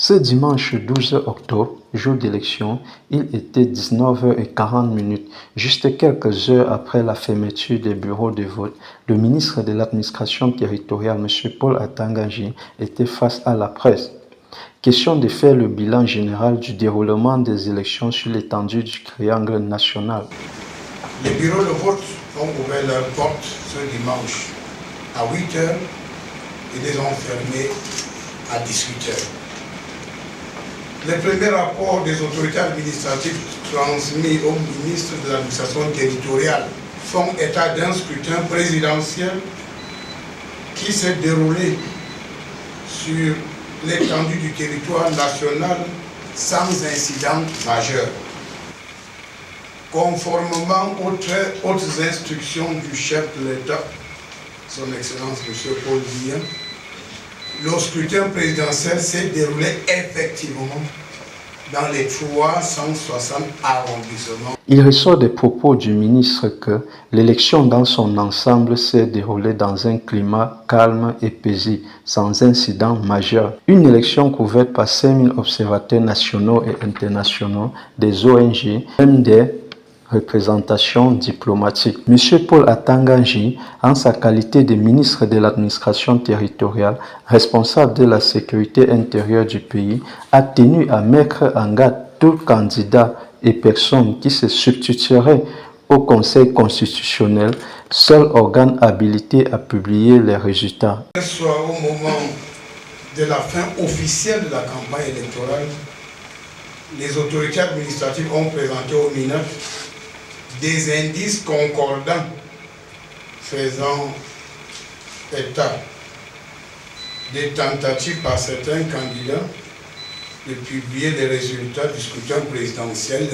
Ce dimanche 12 octobre, jour d'élection, il était 19h40, juste quelques heures après la fermeture des bureaux de vote. Le ministre de l'administration territoriale, M. Paul Atanga Njie, était face à la presse. Question de faire le bilan général du déroulement des élections sur l'étendue du triangle national. Les bureaux de vote ont ouvert leurs portes ce dimanche à 8h et les ont fermés à 18h. Les premiers rapports des autorités administratives transmis au ministre de l'administration territoriale font état d'un scrutin présidentiel qui s'est déroulé sur l'étendue du territoire national sans incident majeur. Conformément aux très hautes instructions du chef de l'État, son Excellence M. Paul Biya, le scrutin présidentiel s'est déroulé effectivement dans les 360 arrondissements. Il ressort des propos du ministre que l'élection dans son ensemble s'est déroulée dans un climat calme et paisible, sans incident majeur. Une élection couverte par 5000 observateurs nationaux et internationaux, des ONG, même des représentations diplomatiques. M. Paul Atanga Njie, en sa qualité de ministre de l'administration territoriale, responsable de la sécurité intérieure du pays, a tenu à mettre en garde tout candidat et personne qui se substituerait au Conseil constitutionnel, seul organe habilité à publier les résultats. Que ce soit au moment de la fin officielle de la campagne électorale, les autorités administratives ont présenté au MINEF des indices concordants faisant état des tentatives par certains candidats de publier les résultats du scrutin présidentiel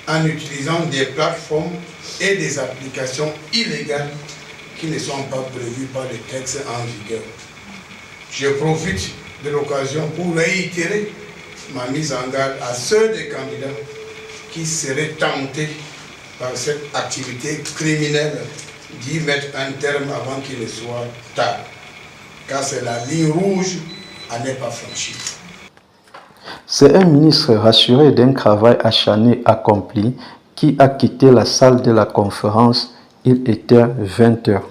en utilisant des plateformes et des applications illégales qui ne sont pas prévues par les textes en vigueur. Je profite de l'occasion pour réitérer ma mise en garde à ceux des candidats qui seraient tentés par cette activité criminelle d'y mettre un terme avant qu'il ne soit tard, car c'est la ligne rouge à ne pas franchir. C'est un ministre rassuré d'un travail acharné accompli qui a quitté la salle de la conférence. Il était 20h.